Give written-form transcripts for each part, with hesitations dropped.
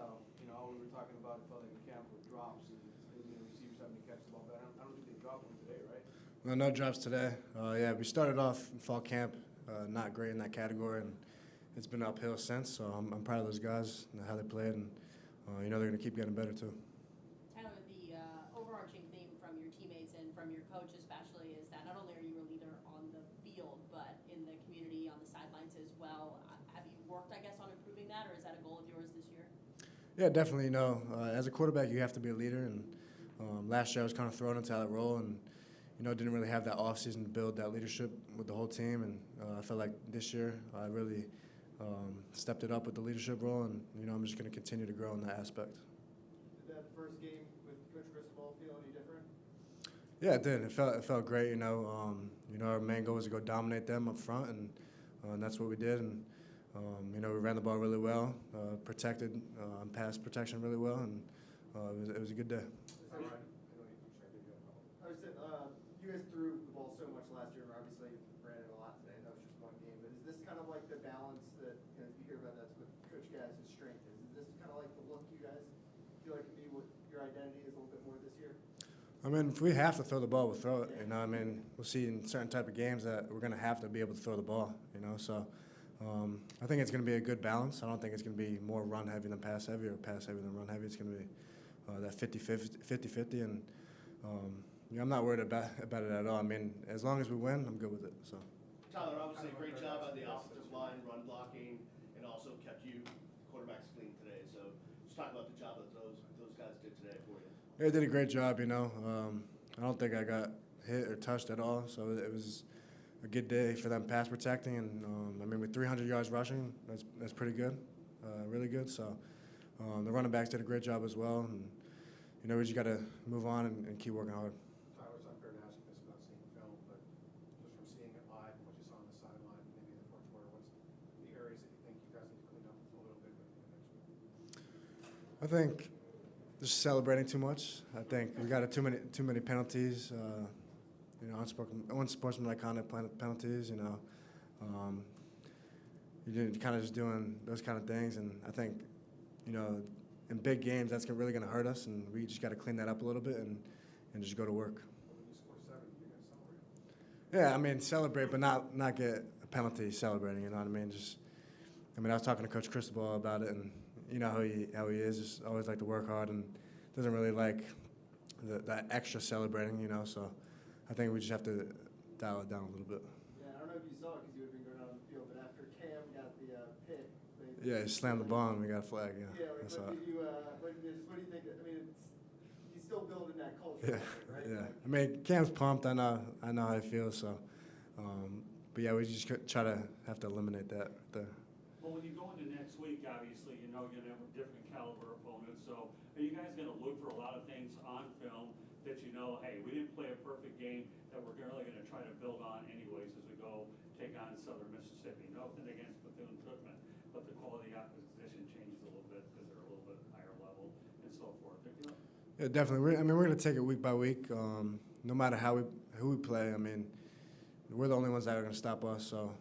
how, all we were talking about, it felt like a camp with drops and receivers having to catch the ball back. I don't think they dropped one today, right? No drops today. Yeah, we started off in fall camp not great in that category, and it's been uphill since. So I'm proud of those guys and how they played, and they're going to keep getting better too. Tyler, the overarching theme from your teammates and from your coach especially is that not only are you a leader on the field, but in the community, on the sidelines as well. Have you worked, I guess, on improving that, or is that a goal of yours this year? Yeah, definitely. As a quarterback, you have to be a leader, and last year I was kind of thrown into that role, and didn't really have that offseason to build that leadership with the whole team, and I felt like this year I really stepped it up with the leadership role, and I'm just going to continue to grow in that aspect. Did that first game with Coach Cristobal feel any different? Yeah, it did. It felt great. Our main goal was to go dominate them up front, and that's what we did. And we ran the ball really well, protected pass protection really well, and it was a good day. You guys threw the ball so much last year, and obviously ran it a lot today. That was just one game. But is this kind of like the balance that you hear about? That's what Coach Gadd's strength is. Is this kind of like the look you guys feel like can be what your identity is a little bit more this year? If we have to throw the ball, we'll throw it. We'll see in certain type of games that we're going to have to be able to throw the ball. So I think it's going to be a good balance. I don't think it's going to be more run heavy than pass heavy or pass heavy than run heavy. It's going to be that 50-50, and I'm not worried about it at all. As long as we win, I'm good with it. So. Tyler, obviously a great job on the offensive line, run blocking, and also kept you quarterbacks clean today. So just talk about the job that those guys did today for you. They did a great job. I don't think I got hit or touched at all. So it was a good day for them pass protecting, and with 300 yards rushing, that's pretty good, really good. So the running backs did a great job as well, and we just got to move on and keep working hard. Tyler, it's unfair to ask you this about seeing film, but just from seeing it live and what you saw on the sideline, maybe in the fourth quarter, what's the areas that you think you guys need to clean up a little bit going into next week? I think just celebrating too much. I think we got too many penalties. Unsportsmanlike conduct penalties. You didn't kind of just doing those kind of things, and I think in big games that's really going to hurt us, and we just got to clean that up a little bit and just go to work. When you score 7, you guys celebrate? Yeah, celebrate, but not get a penalty celebrating. You know what I mean? I was talking to Coach Cristobal about it, and how he is, just always like to work hard and doesn't really like that extra celebrating. So I think we just have to dial it down a little bit. Yeah, I don't know if you saw it because you would have been going out on the field, but after Cam got the pick, he slammed the ball and we got a flag. Yeah. Yeah, what do you think? He's still building that culture, right? Yeah. Cam's pumped. I know how he feels. So, but yeah, we just try to have to eliminate that right there. Well, when you go into next week, obviously, you're going to have a different caliber opponent. So are you guys going to look for a lot of things on film that hey, we didn't play a perfect game that we're really going to try to build on anyways as we go take on Southern Mississippi? Nothing against Bethune-Cookman, but the quality of opposition changes a little bit because they're a little bit higher level and so forth. Yeah, definitely. We're going to take it week by week. No matter who we play, we're the only ones that are going to stop us. So.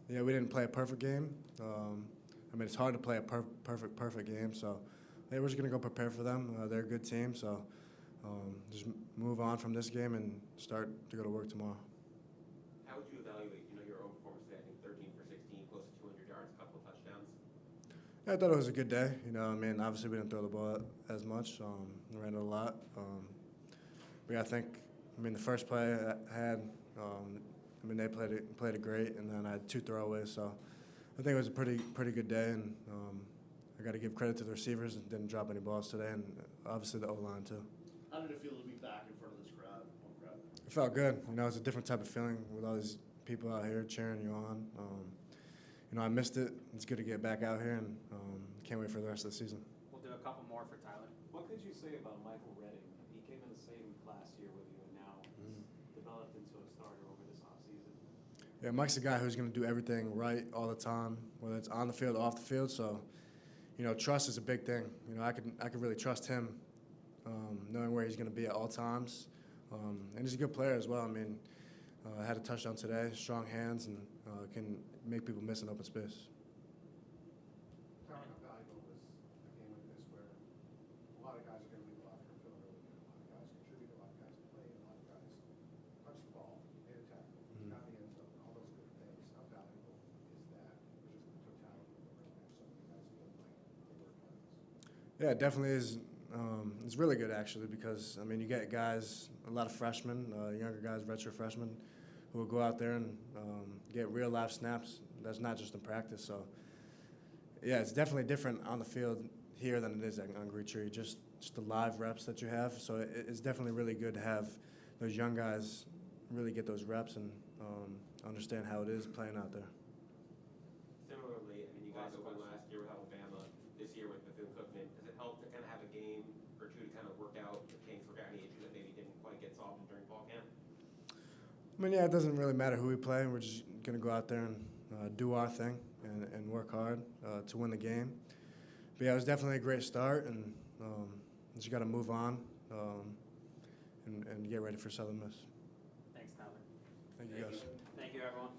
Yeah, we didn't play a perfect game. It's hard to play a perfect game. So, we're just going to go prepare for them. They're a good team. So, just move on from this game and start to go to work tomorrow. How would you evaluate, your own performance today? I think 13 for 16, close to 200 yards, a couple of touchdowns. Yeah, I thought it was a good day. Obviously we didn't throw the ball as much. We ran it a lot. But yeah, I think, the first play I had. They played it great, and then I had 2 throwaways. So I think it was a pretty good day, and I got to give credit to the receivers and didn't drop any balls today, and obviously the O-line too. How did it feel to be back in front of this crowd? It felt good. It's a different type of feeling with all these people out here cheering you on. I missed it. It's good to get back out here, and can't wait for the rest of the season. We'll do a couple more for Tyler. What could you say about Michael Redding? He came in the same class year with you, and now developed into a starter over this offseason. Yeah, Mike's a guy who's going to do everything right all the time, whether it's on the field or off the field. So, trust is a big thing. I could really trust him, knowing where he's going to be at all times. And he's a good player as well. Had a touchdown today, strong hands, and can make people miss an open space. How valuable was Yeah, it definitely is. It's really good actually because I mean you get guys, a lot of freshmen, younger guys, redshirt freshmen, who will go out there and get real live snaps. That's not just in practice. So yeah, it's definitely different on the field here than it is on Green Tree. Just the live reps that you have. So it's definitely really good to have those young guys really get those reps and understand how it is playing out there. Similarly, I mean, you guys opened last year with Alabama, this year with Bethune-Cookman. Does it help to kind of have a game or two to kind of work out the kinks, work out any issues that maybe didn't quite get solved during fall camp? I mean, yeah, it doesn't really matter who we play. We're just going to go out there and do our thing and work hard to win the game. But yeah, it was definitely a great start, and just got to move on and get ready for Southern Miss. Thanks, Tyler. Thank you, guys. Thank you, everyone.